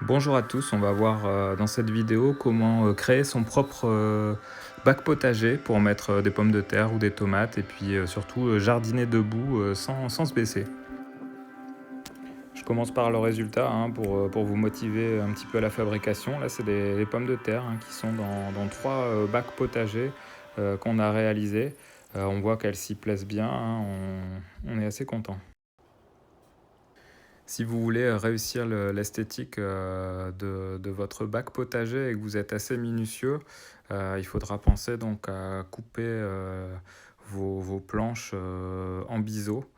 Bonjour à tous, on va voir dans cette vidéo comment créer son propre bac potager pour mettre des pommes de terre ou des tomates et puis surtout jardiner debout sans se baisser. Je commence par le résultat pour vous motiver un petit peu à la fabrication. Là, c'est les pommes de terre qui sont dans trois bacs potagers qu'on a réalisés. On voit qu'elles s'y plaisent bien, on est assez content. Si vous voulez réussir l'esthétique de votre bac potager et que vous êtes assez minutieux, il faudra penser donc à couper vos planches en biseau,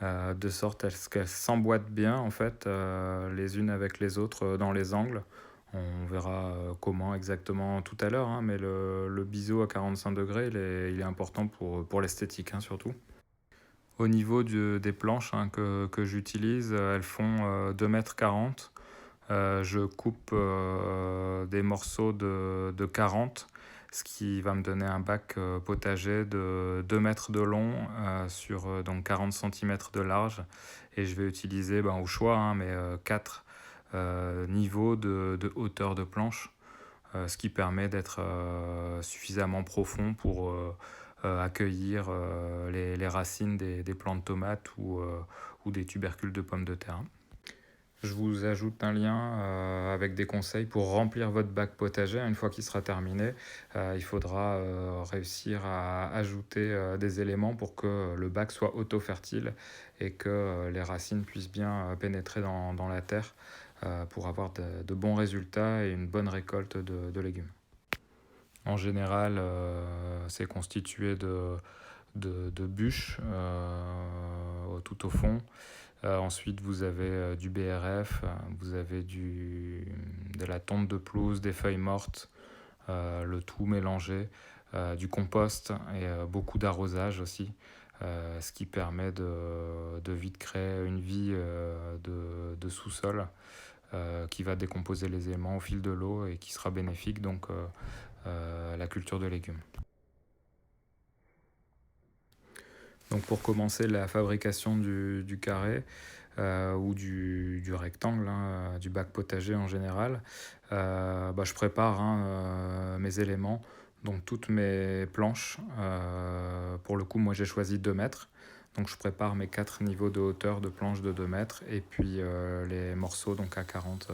de sorte à ce qu'elles s'emboîtent bien en fait, les unes avec les autres dans les angles. On verra comment exactement tout à l'heure, mais le biseau à 45 degrés, il est important pour l'esthétique surtout. Au niveau des planches que j'utilise, elles font 2,40 m. Je coupe des morceaux de 40, ce qui va me donner un bac potager de 2 mètres de long sur donc 40 cm de large. Et je vais utiliser au choix, mais 4 niveaux de hauteur de planche, ce qui permet d'être suffisamment profond pour accueillir les racines des plants de tomates ou des tubercules de pommes de terre. Je vous ajoute un lien avec des conseils pour remplir votre bac potager. Une fois qu'il sera terminé, il faudra réussir à ajouter des éléments pour que le bac soit auto-fertile et que les racines puissent bien pénétrer dans la terre pour avoir de bons résultats et une bonne récolte de légumes. En général, c'est constitué de bûches tout au fond. Ensuite, vous avez du BRF, vous avez de la tonte de pelouse, des feuilles mortes, le tout mélangé, du compost et beaucoup d'arrosage aussi, ce qui permet de vite créer une vie de sous-sol qui va décomposer les éléments au fil de l'eau et qui sera bénéfique donc à la culture de légumes. Donc pour commencer la fabrication du carré ou du rectangle, du bac potager en général, je prépare mes éléments, donc toutes mes planches. Pour le coup, moi j'ai choisi 2 mètres. Donc je prépare mes 4 niveaux de hauteur de planches de 2 mètres et puis les morceaux donc à 40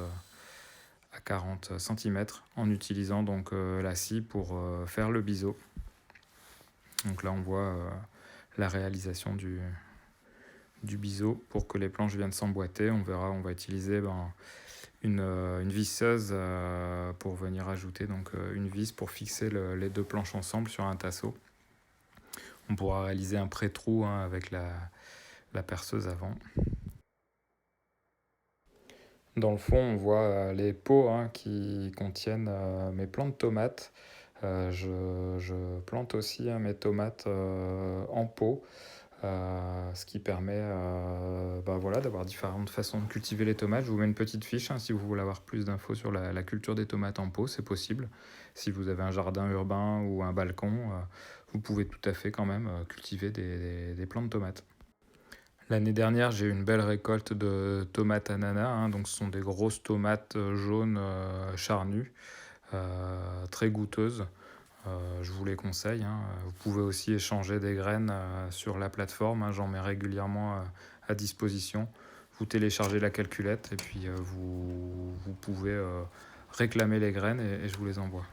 cm en utilisant donc la scie pour faire le biseau. Donc là on voit la réalisation du biseau pour que les planches viennent s'emboîter. On verra, on va utiliser une visseuse pour venir ajouter donc une vis pour fixer les deux planches ensemble sur un tasseau. On pourra réaliser un pré-trou avec la perceuse avant. Dans le fond, on voit les pots qui contiennent mes plants de tomates. Je plante aussi mes tomates en pot. Ce qui permet d'avoir différentes façons de cultiver les tomates. Je vous mets une petite fiche si vous voulez avoir plus d'infos sur la culture des tomates en pot, c'est possible. Si vous avez un jardin urbain ou un balcon, vous pouvez tout à fait quand même cultiver des plants de tomates. L'année dernière, j'ai eu une belle récolte de tomates ananas, donc ce sont des grosses tomates jaunes charnues, très goûteuses. Je vous les conseille. Vous pouvez aussi échanger des graines sur la plateforme. J'en mets régulièrement à disposition. Vous téléchargez la calculette et puis vous pouvez réclamer les graines et je vous les envoie.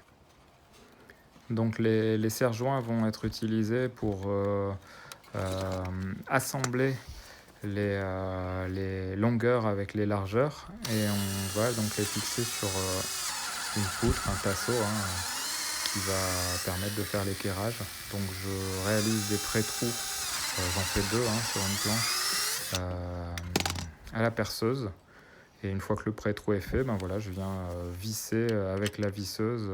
Donc les serre-joints vont être utilisés pour assembler les longueurs avec les largeurs et on va donc les fixer sur une poutre, un tasseau qui va permettre de faire l'équerrage. Donc je réalise des pré-trous, j'en fais 2 sur une planche, à la perceuse. Et une fois que le pré-trou est fait, je viens visser avec la visseuse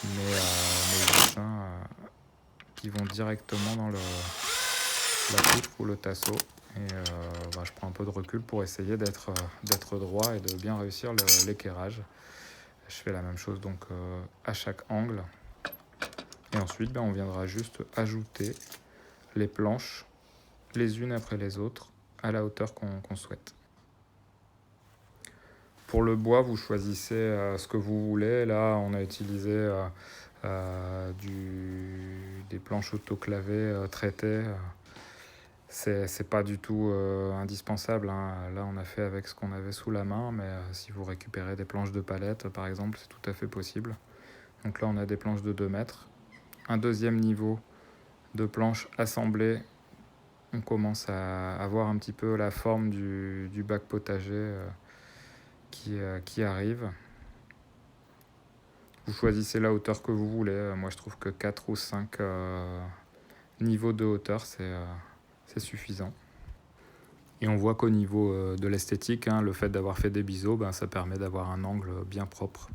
mes vis qui vont directement dans la poutre ou le tasseau. Et je prends un peu de recul pour essayer d'être droit et de bien réussir l'équerrage. Je fais la même chose donc à chaque angle. Et ensuite, on viendra juste ajouter les planches les unes après les autres à la hauteur qu'on souhaite. Pour le bois, vous choisissez ce que vous voulez. Là, on a utilisé des planches autoclavées traitées. C'est pas du tout indispensable, hein. Là, on a fait avec ce qu'on avait sous la main, mais si vous récupérez des planches de palette, par exemple, c'est tout à fait possible. Donc là, on a des planches de 2 mètres. Un deuxième niveau de planches assemblées. On commence à avoir un petit peu la forme du bac potager qui arrive. Vous choisissez la hauteur que vous voulez. Moi, je trouve que 4 ou 5 niveaux de hauteur, c'est suffisant. Et on voit qu'au niveau de l'esthétique, hein, le fait d'avoir fait des biseaux, ben, ça permet d'avoir un angle bien propre,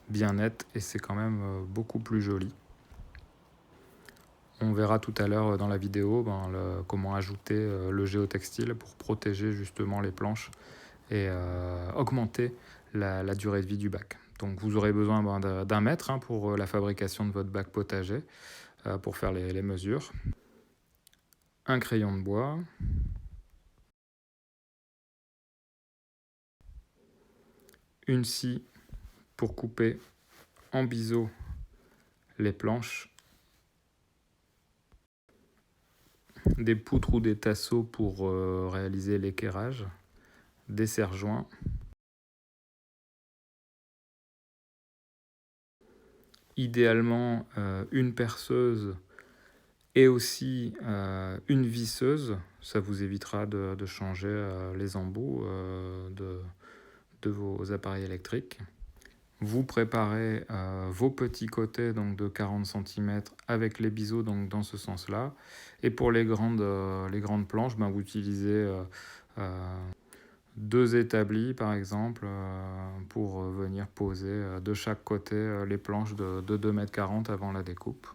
bien net, et c'est quand même beaucoup plus joli. On verra tout à l'heure dans la vidéo comment ajouter le géotextile pour protéger justement les planches et augmenter la durée de vie du bac. Donc vous aurez besoin d'1 mètre pour la fabrication de votre bac potager, pour faire les mesures. Un crayon de bois. Une scie pour couper en biseau les planches. Des poutres ou des tasseaux pour réaliser l'équerrage. Des serre-joints. Idéalement, une perceuse et aussi une visseuse. Ça vous évitera de changer les embouts de vos appareils électriques. Vous préparez vos petits côtés donc de 40 cm avec les biseaux donc dans ce sens-là. Et pour les grandes planches, vous utilisez 2 établis par exemple pour venir poser de chaque côté les planches de 2,40 m avant la découpe.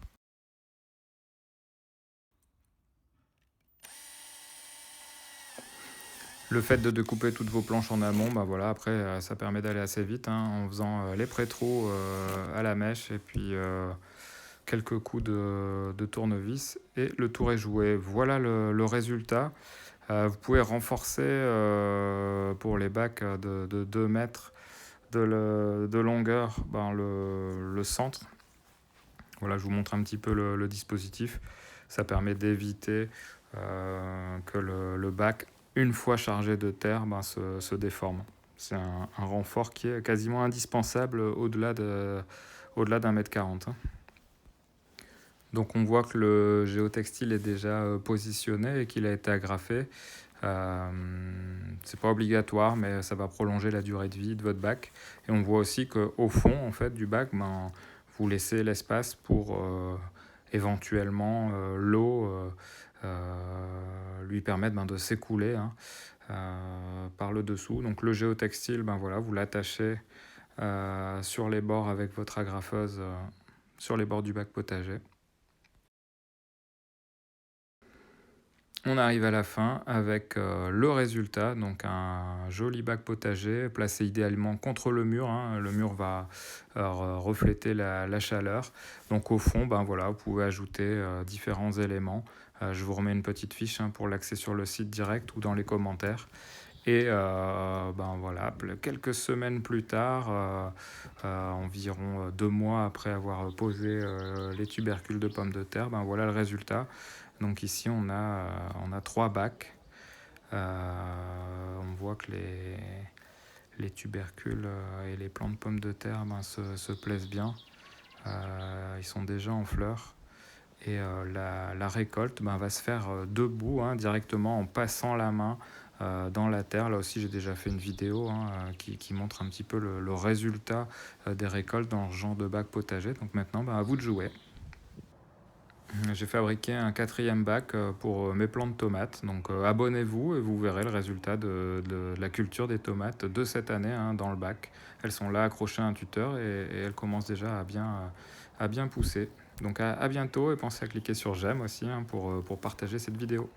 Le fait de découper toutes vos planches en amont, après ça permet d'aller assez vite en faisant les pré-trous à la mèche et puis quelques coups de tournevis et le tour est joué. Voilà le résultat. Vous pouvez renforcer pour les bacs de 2 mètres de longueur le centre. Voilà, je vous montre un petit peu le dispositif. Ça permet d'éviter que le bac, une fois chargé de terre, se déforme. C'est un renfort qui est quasiment indispensable au-delà d'1,40 m. Donc on voit que le géotextile est déjà positionné et qu'il a été agrafé. C'est pas obligatoire, mais ça va prolonger la durée de vie de votre bac. Et on voit aussi qu'au fond en fait, du bac, vous laissez l'espace pour éventuellement l'eau lui permettre de s'écouler par le dessous. Donc le géotextile, vous l'attachez sur les bords avec votre agrafeuse sur les bords du bac potager. On arrive à la fin avec le résultat, donc un joli bac potager placé idéalement contre le mur. Le mur va refléter la chaleur. Donc au fond, vous pouvez ajouter différents éléments. Je vous remets une petite fiche pour l'accès sur le site direct ou dans les commentaires. Et quelques semaines plus tard, environ 2 mois après avoir posé les tubercules de pommes de terre, voilà le résultat. Donc ici on a 3 bacs. On voit que les tubercules et les plants de pommes de terre se plaisent bien. Ils sont déjà en fleurs. Et la récolte va se faire debout directement en passant la main dans la terre. Là aussi j'ai déjà fait une vidéo qui montre un petit peu le résultat des récoltes dans ce genre de bac potager. Donc maintenant à vous de jouer. J'ai fabriqué un 4e bac pour mes plants de tomates. Donc abonnez-vous et vous verrez le résultat de la culture des tomates de cette année dans le bac. Elles sont là accrochées à un tuteur et elles commencent déjà à bien pousser. Donc à bientôt et pensez à cliquer sur j'aime aussi pour partager cette vidéo.